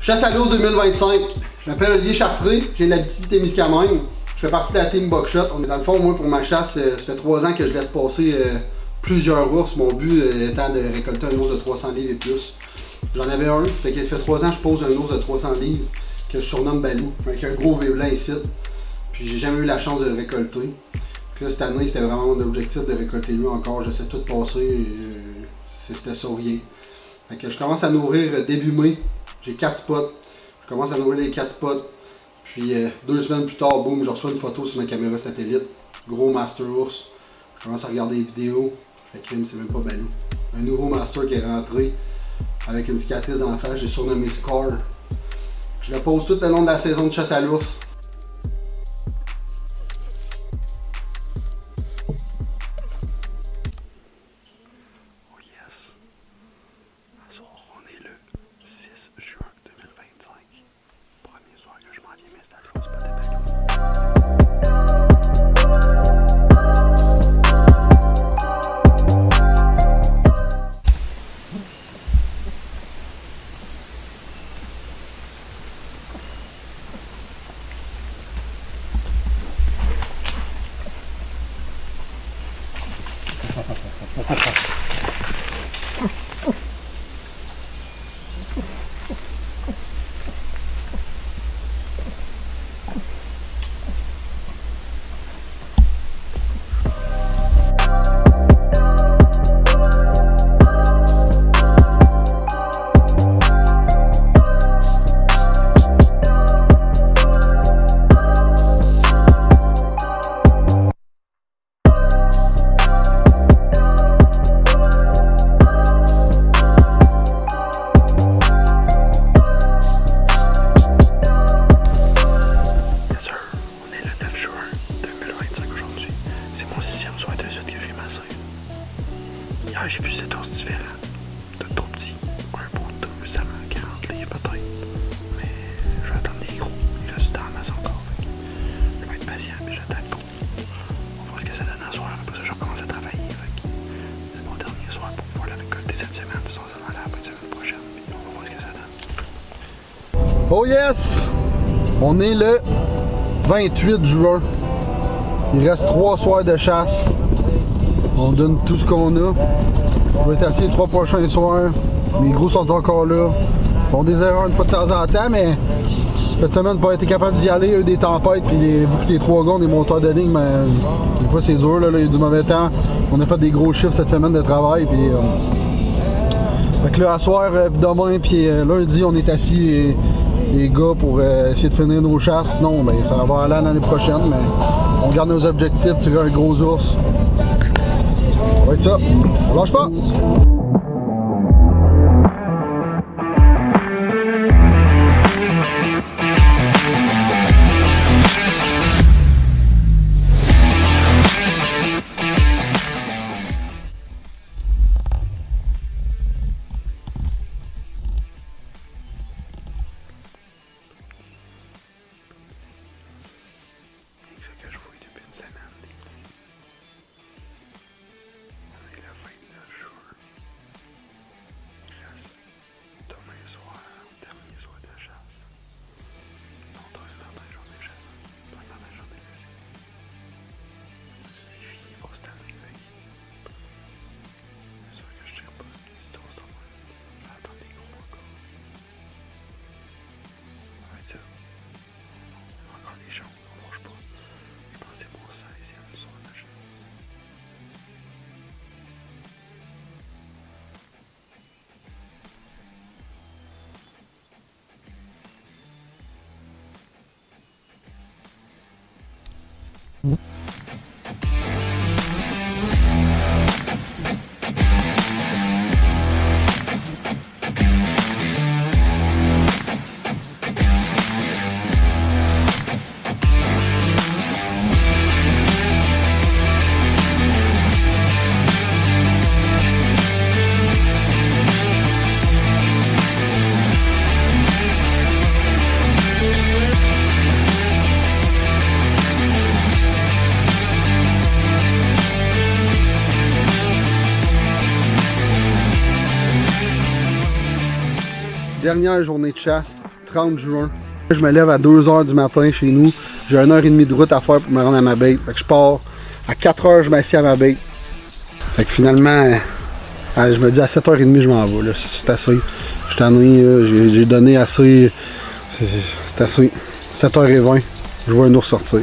Chasse à l'ours 2025. Je m'appelle Olivier Chartré, je viens d'Abitibi-Témiscamingue. Je fais partie de la team Buckshot. Dans le fond, moi, pour ma chasse, ça fait 3 ans que je laisse passer plusieurs ours. Mon but étant de récolter un ours de 300 livres et plus. J'en avais un, fait que ça fait 3 ans que je pose un ours de 300 livres que je surnomme Balou, avec un gros V blanc ici. Puis j'ai jamais eu la chance de le récolter. Puis là, cette année, c'était vraiment mon objectif de récolter lui encore. Je sais tout passer, c'était ça ou rien. Fait que je commence à nourrir début mai. J'ai 4 spots. Je commence à nourrir les 4 spots. Puis 2 semaines plus tard, boum, je reçois une photo sur ma caméra satellite. Gros master ours. Je commence à regarder les vidéos. Fait que c'est même pas Balou. Un nouveau master qui est rentré avec une cicatrice dans la face. J'ai surnommé Scar. Je le pose tout le long de la saison de chasse à l'ours. Oh yes. Ce soir, on est le 6 juin 2025. Premier soir que je m'en viens m'installer au spot de Balou. Hier, j'ai vu 7 ours différents. De trop petits. Un beau de 240 livres peut-être. Mais je vais attendre les gros. Il reste du temps à masse encore. Je vais être patient, mais j'attends le gros. On va voir ce que ça donne en soir. Après ça, je recommence à travailler. C'est mon dernier soir pour pouvoir la récolter cette semaine. Sinon, ça va aller la semaine prochaine. Puis on va voir ce que ça donne. Oh yes! On est le 28 juin. Il reste 3 soirs de chasse. On donne tout ce qu'on a. Je vais être assis les 3 prochains soirs. Les gros sont encore là. Ils font des erreurs une fois de temps en temps, mais cette semaine, on n'a pas été capable d'y aller. Il y a eu des tempêtes, puis vu que les 3 gars ont des monteurs de ligne, mais des fois c'est dur, là, il y a du mauvais temps. On a fait des gros chiffres cette semaine de travail. Puis, fait que là, à soir, demain, puis lundi, on est assis les gars pour essayer de finir nos chasses. Sinon, ben, ça va aller l'année prochaine, mais on garde nos objectifs, tirer un gros ours. Ça va être ça. On lâche pas. Il fait que je fouille depuis une semaine des petits. On est le 29 juin. Il reste demain soir, dernier soir de chasse. Sinon, demain matin, jour de chasse. Demain matin, jour de laisser. Ça, c'est fini pour cette année. C'est sûr que je tire pas. Si trop c'est moi, je vais attendre des gros encore. Ça va être ça. On a encore des chances, on mange pas. Je pense que c'est mon 16e soir de chasse. Dernière journée de chasse. 30 juin. Je me lève à 2h du matin chez nous. J'ai 1h30 de route à faire pour me rendre à ma bait. Fait que je pars à 4h, je m'assieds à ma bait. Fait que finalement, je me dis à 7h30 je m'en vais. C'est assez. Je suis tanné, j'ai donné assez. C'est assez. 7h20, je vois un ours sortir.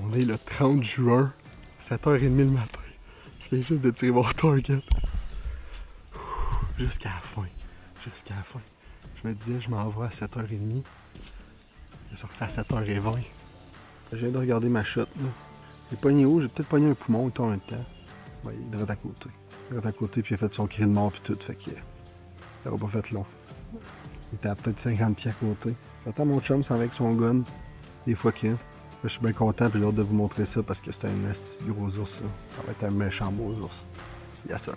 On est le 30 juin, 7h30 le matin. Je viens juste de tirer mon target. Jusqu'à la fin. Jusqu'à la fin. Je me disais, je m'en vais à 7h30. Il est sorti à 7h20. Je viens de regarder ma shot. J'ai pogné où? J'ai peut-être pogné un poumon et tout en même temps. Ouais, il est direct à côté. Il est direct à côté, puis il a fait son cri de mort puis tout. Fait que ça aura pas fait long. Il était à peut-être 50 pieds à côté. J'attends mon chum, c'est avec son gun. Des fois qu'il. Je suis bien content, puis j'ai hâte de vous montrer ça parce que c'est un esti gros ours. Ça. Ça va être un méchant beau ours. Yes sir.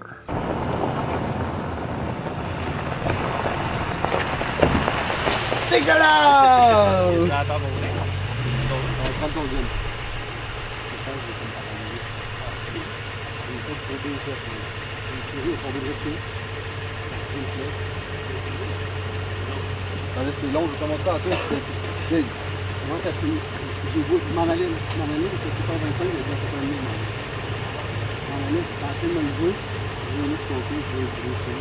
Dégueulasse! On va prendre ton gun. C'est long, je vais te montrer à toi. Big. Comment ça finit? J'ai beau, je m'en allais parce que c'est pas 25, il y a déjà 7 minutes. Je m'en allais, je tentais de me lever, je vais aller de côté, je vais ouvrir ça.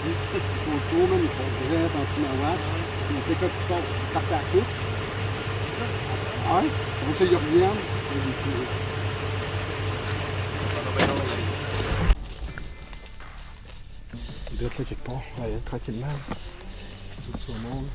Ils sont courts, même, ils font direct en dessous de ma watch. Ils ont fait comme plus tard, ils partent à la couche. Ah ouais? Après ça, ils reviennent, et j'ai tiré. Il doit être là quelque part. Allez, tranquillement. Tout sur le monde.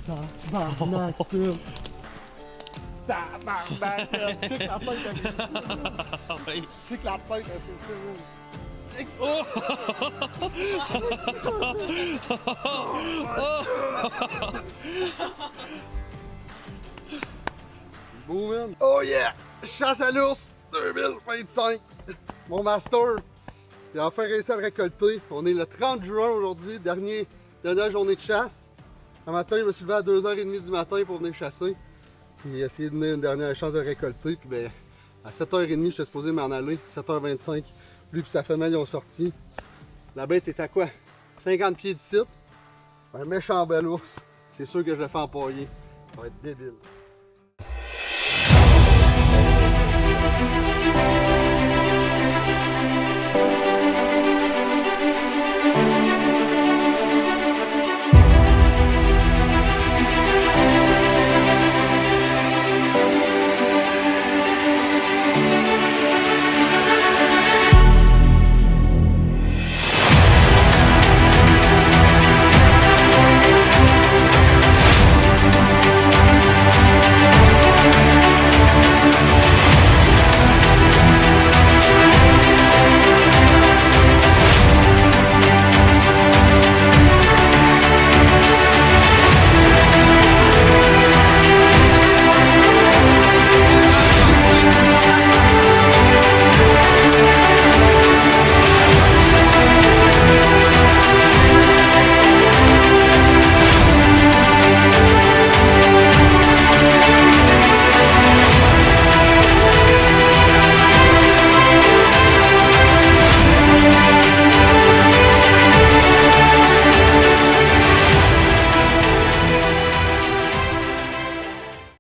Tabarnak, tabarnak, check la tête avec ça. Check la tête avec ça, Beau, man. Oh yeah! Chasse à l'ours 2025. Mon master. J'ai enfin réussi à le récolter. On est le 30 juin aujourd'hui, dernière journée de chasse. Un matin, je me suis levé à 2h30 du matin pour venir chasser. Puis essayer de donner une dernière chance de récolter. Puis ben, à 7h30, j'étais supposé m'en aller. 7h25, lui et sa femelle ils ont sorti. La bête est à quoi? 50 pieds d'ici. Un méchant bel ours. C'est sûr que je le fais empailler. Ça va être débile.